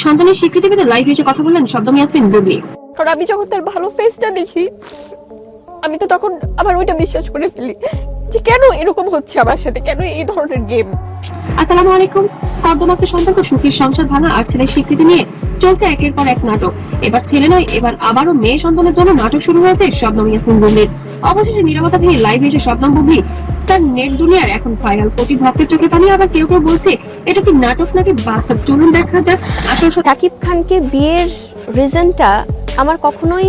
সন্তানের স্বীকৃতি পেতে লাইভ এসে কথা বললেন শব্দম ইয়াসমিন বুবলি। কারণ আমি যখন তার ভালো ফেসটা দেখি আমি তো তখন আবার ওইটা বিশ্বাস করে ফেলি যে কেন এরকম হচ্ছে আমার সাথে, কেন এই ধরনের গেম। আসসালামু আলাইকুম। কর্দমাক্ত সম্পর্ক, সুখীর সংসার ভাঙা আর ছেলের স্বীকৃতি নিয়ে চলছে একের পর এক নাটক। এবার ছেলে নয়, এবার আবারও মেয়ে সন্তানের জন্য নাটক শুরু হয়েছে শবনম ইয়াসমিন বুবলির। অবশেষে নীরবতা ভেঙে লাইভে এসে শবনম বুবলি তার নেট দুনিয়ার এখন ভাইরাল। কোটি ভক্তের চোখে পানি। আবার কেউ কেউ বলছে এটা কি নাটক নাকি বাস্তব। চলুন দেখা যাক আসল। শাকিব খানকে বিয়ের রিজনটা আমার কখনোই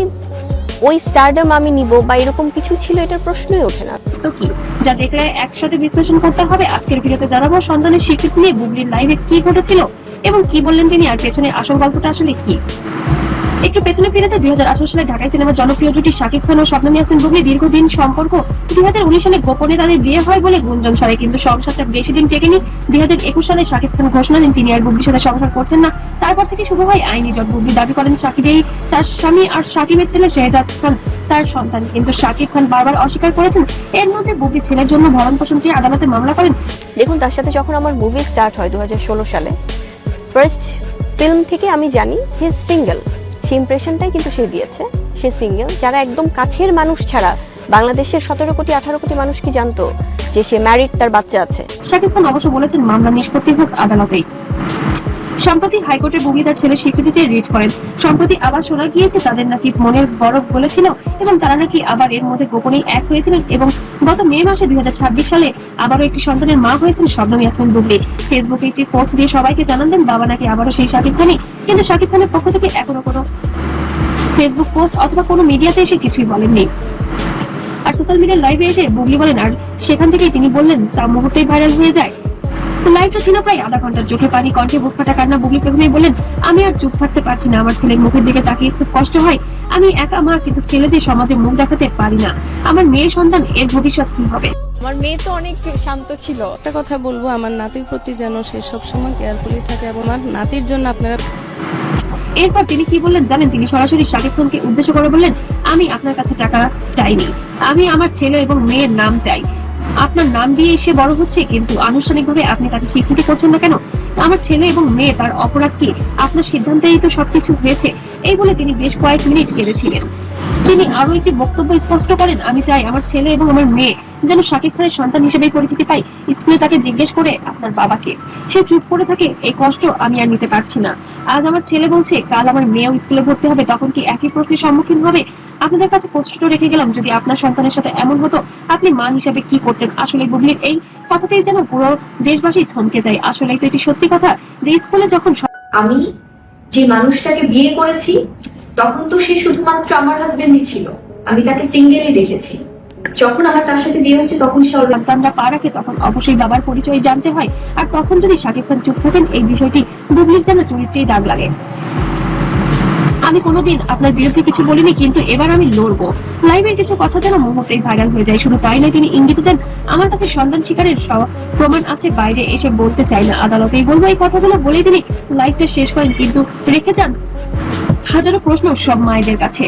ওই স্টারডম আমি নিব বা এরকম কিছু ছিল, এটার প্রশ্নই ওঠে না। তো কি যা দেখলে একসাথে বিশ্লেষণ করতে হবে। আজকের ভিডিওতে জানাবো সন্তানের স্বীকৃতি নিয়ে বুবলির লাইভে কি ঘটেছিল এবং কি বললেন তিনি, আর পেছনে আসল গল্পটা আসলে কি। একটু পেছনে ফিরে যায় 2018 সালে ঢাকায় সিনেমার জনপ্রিয় জুটি শাকিব খান ও শবনম ইয়াসমিন বুবলি দীর্ঘদিন সম্পর্ক। 2019 সালে গোপনে তাদের বিয়ে হয় বলে গুঞ্জন ছড়ায়, কিন্তু সংসারটা বেশি দিন টেকেনি। 2021 সালে শাকিব খান ঘোষণা দেন তিনি আর বুবলির সাথে সংসার করছেন না। তারপর থেকে শুরু হয় আইনি জট। বুবলি দাবি করেন শাকিবেই তার স্বামী আর শাকিবের ছেলে শেহজাদ খান তার সন্তান, কিন্তু শাকিব খান বারবার অস্বীকার করেছেন। এর মধ্যে বুবলি ছেলের জন্য ভরণ পোষণ চেয়ে আদালতে মামলা করেন। দেখুন, তার সাথে যখন আমার মুভি স্টার্ট হয় 2016 সালে, ফার্স্ট ফিল্ম থেকে আমি জানি হি ইজ সিঙ্গেল। সেই ইমপ্রেশনটাই কিন্তু সে দিয়েছে, সে সিঙ্গেল। যারা একদম কাছের মানুষ ছাড়া বাংলাদেশের 17 কোটি 18 কোটি মানুষ কি জানতো যে সে ম্যারিড, তার বাচ্চা আছে। শাকিব খান অবশ্য বলেছেন মামলা নিষ্পত্তি হোক আদালতেই। সম্প্রতি হাইকোর্টে বুবলি তার ছেলের স্বীকৃতি চেয়ে রিট করেন। সম্প্রতি আবার শোনা গিয়েছে তাদের নাকি মনের বরফ বলেছিল এবং তারা নাকি আবার এর মধ্যে গোপনেই এক হয়েছিলেন। এবং গত মে মাসে 2026 সালে আবারও একটি সন্তানের মা হয়েছেন শবনম ইয়াসমিন বুবলি। ফেসবুকে একটি পোস্ট দিয়ে সবাইকে জানান দেন বাবা নাকি আবারও সেই শাকিব খানই, কিন্তু শাকিব খানের পক্ষ থেকে এখনো কোনো ফেসবুক পোস্ট অথবা কোনো মিডিয়াতে এসে কিছুই বলেননি। আর সোশ্যাল মিডিয়ার লাইভে এসে বুবলি বলেন, আর সেখান থেকেই তিনি বললেন তা মুহূর্তেই ভাইরাল হয়ে যায়। লাইভটা ছিল প্রায় আধা ঘন্টার। চোখে পানি, কণ্ঠে বুক ফাটা কান্না। বুবলি প্রথমেই বললেন, আমি আর চুপ থাকতে পারছি না, আমার ছেলের মুখের দিকে তাকিয়ে খুব কষ্ট হয়। আমি একা মা, কিন্তু ছেলে যে সমাজে মুখ দেখাতে পারি না। আমার মেয়ে সন্তান, এর ভবিষ্যৎ কি হবে। আমার মেয়ে তো অনেক শান্ত ছিল। একটা কথা বলবো, আমার নাতির প্রতি যেন সে সবসময় কেয়ারফুলি থাকে এবং আমার নাতির জন্য আপনারা। এরপর তিনি কি বললেন জানেন, তিনি সরাসরি শাকিব খানকে উদ্দেশ্য করে বললেন, আমি আপনার কাছে টাকা চাইনি, আমি আমার ছেলে এবং মেয়ের নাম চাই। আপনার নাম দিয়ে এসে বড় হচ্ছে, কিন্তু আনুষ্ঠানিকভাবে আপনি তাকে স্বীকৃতি করছেন না কেন? আমার ছেলে এবং মেয়ে, তার অপরাধ কি? আপনার সিদ্ধান্তেই তো সবকিছু হয়েছে। এই বলে তিনি বেশ কয়েক মিনিট কেঁদেছিলেন। তিনি আরো একটি বক্তব্য স্পষ্ট করেন, আমি চাই আমার ছেলে এবং আমার মেয়ে যেন শাকিব খানের সন্তান হিসেবে পরিচিতি পাই। স্কুলে তাকে জিজ্ঞেস করে আপনার বাবাকে, সে চুপ করে থাকে। এই কষ্ট আমি আর নিতে পারছি না। আজ আমার ছেলে বলছে কাল আমার মেয়েও স্কুলে ভর্তি হবে, তখন কি একই প্রশ্নের সম্মুখীন হবে? আপনাদের কাছে প্রশ্নটা রেখে গেলাম, যদি আপনার সন্তানের সাথে এমন হতো আপনি মা হিসেবে কি করতেন? আসলে বুবলির এই কথাতেই যেন পুরো দেশবাসী থমকে যায়। আসলেই তো এটি সত্যি কথা যে স্কুলে যখন আমি যে মানুষটাকে বিয়ে করেছি তখন তো সে শুধুমাত্র আমার হাজবেন্ডই ছিল, আমি তাকে সিঙ্গেলই দেখেছি। যখন আমার তার সাথে বিয়ে হয়েছে তখন সন্তানরা পা রাখে, তখন অবশ্যই বাবার পরিচয় জানতে হয়। আর তখন যদি শাকিব খান চুপ থাকেন, এই বিষয়টি বুবলির যেন চরিত্রেই দাগ লাগে। আমি কোনোদিন আপনার বিরুদ্ধে কিছু বলিনি, কিন্তু এবার আমি লড়বো। লাইভের কিছু কথা যেন মুহূর্তেই ভাইরাল হয়ে যায়। শুধু তাই নয়, তিনি ইঙ্গিত দেন, আমার কাছে সন্তান শিকারের প্রমাণ আছে, বাইরে এসে বলতে চাই না, আদালতেই বলবো। এই কথাগুলো বলে তিনি লাইভটা শেষ করেন, কিন্তু রেখে যান হাজারো প্রশ্ন সব মায়েদের কাছে।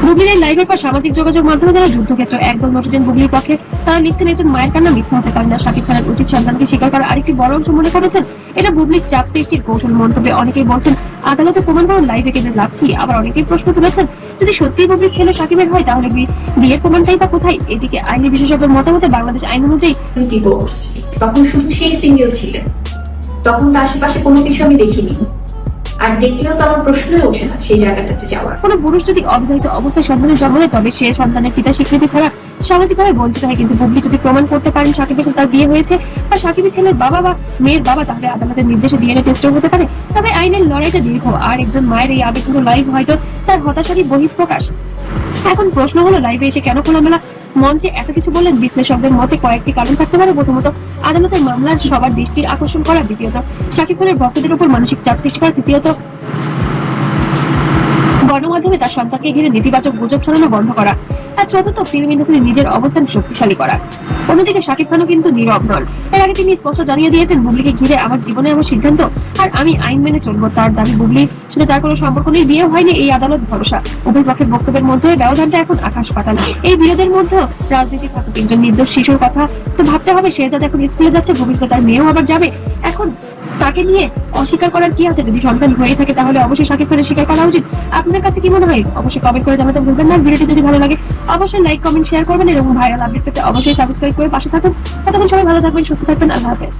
বুবলির এই লাইভের পর সামাজিক যোগাযোগ মাধ্যমে যারা যুদ্ধক্ষেত্র একদল নটিছেন বুবলির পক্ষে, তারা লিখছেন একজন মায়ের কান্না মিথ্যা হতে পারে না। শাকিব খানের উচিত সন্তানকে স্বীকার করার আরেকটি বড় অংশ মনে করেছেন এটা বুবলির চাপ সৃষ্টির কৌশল। মন্তব্যে অনেকেই বলছেন আদালতে প্রমাণ করার লাইভে কেঁদে লাভ কি? আবার অনেকেই প্রশ্ন তুলেছেন, যদি সত্যি বুবলির ছেলে শাকিবের হয় তাহলে বিয়ের প্রমাণটাই বা কোথায়? এদিকে আইনি বিশেষজ্ঞের মতামতে বাংলাদেশ আইন অনুযায়ী ডিভোর্স, তখন শুধু সেই সিঙ্গেল ছিলেন, তখন তো আশেপাশে কোনো কিছু আমি দেখিনি, আর দেখলেও তো আমার প্রশ্নই ওঠে না সেই জায়গাটাতে যাওয়ার। কোনো পুরুষ যদি অবিবাহিত অবস্থায় সন্তানের জন্ম দেয়, তবে সে সন্তানের পিতা স্বীকৃতি ছাড়া সামাজিকভাবে বঞ্চিত হয়। কিন্তু বুবলি যদি প্রমাণ করতে পারেন সাকিবের সাথে তার বিয়ে হয়েছে বা সাকিবের ছেলের বাবা বা মেয়ের বাবা, তাহলে আদালতের নির্দেশে ডিএনএ টেস্টও হতে পারে। তবে আইনের লড়াইটা দীর্ঘ, আর একজন মায়ের এই আবেগগুলো লাইভ হয়তো তার হতাশারই বহিঃপ্রকাশ। এখন প্রশ্ন হলো, লাইভে এসে কেন খোলামেলা মঞ্চে এত কিছু বললেন? বিশ্লেষকদের মতে কয়েকটি কারণ থাকতে পারে। প্রথমত, আদালতের মামলার সবার দৃষ্টির আকর্ষণ করা। দ্বিতীয়ত, শাকিব খানের ভক্তদের উপর মানসিক চাপ সৃষ্টি করা। তৃতীয়ত, গণমাধ্যমে তার সন্তানকে ঘিরে নেতিবাচক গুজব ছড়ানো বন্ধ করা। আর চতুর্থ, ফিল্ম ইন্ডাস্ট্রি নিজের অবস্থান শক্তিশালী করা। অন্যদিকে শাকিব খানও কিন্তু নীরব নন। এর আগে তিনি স্পষ্ট জানিয়ে দিয়েছেন, বুবলিকে ঘিরে আমার জীবনে আমার সিদ্ধান্ত, আর আমি আইন মেনে চলবো। তার দাবি, বুবলির সাথে তার কোনো সম্পর্ক নেই, বিয়ে হয়নি, এই আদালত ভরসা। উভয় পক্ষের বক্তব্যের মধ্যে ব্যবধানটা এখন আকাশ পাতাল। এই বিরোধের মধ্যে রাজনীতি থাকুক, একজন নির্দোষ শিশুর কথা তো ভাবতে হবে। শেহজাদ এখন স্কুলে যাচ্ছে, ভবিষ্যতে তার মেয়েও আবার যাবে। এখন তাকে নিয়ে অস্বীকার করার কি আছে? যদি সন্তান হয়ে থাকে তাহলে অবশ্যই শাকিব খানের স্বীকার করা উচিত। আপনার কাছে কি মনে হয়? অবশ্যই কমেন্ট করে জানাতে ভুলবেন না। ভিডিওটি যদি ভালো লাগে অবশ্যই লাইক, কমেন্ট, শেয়ার করবেন এবং ভাইরাল আপডেট পেতে অবশ্যই সাবস্ক্রাইব করে পাশে থাকুন। ততক্ষণ সবাই ভালো থাকবেন, সুস্থ থাকবেন। আল্লাহ হাফেজ।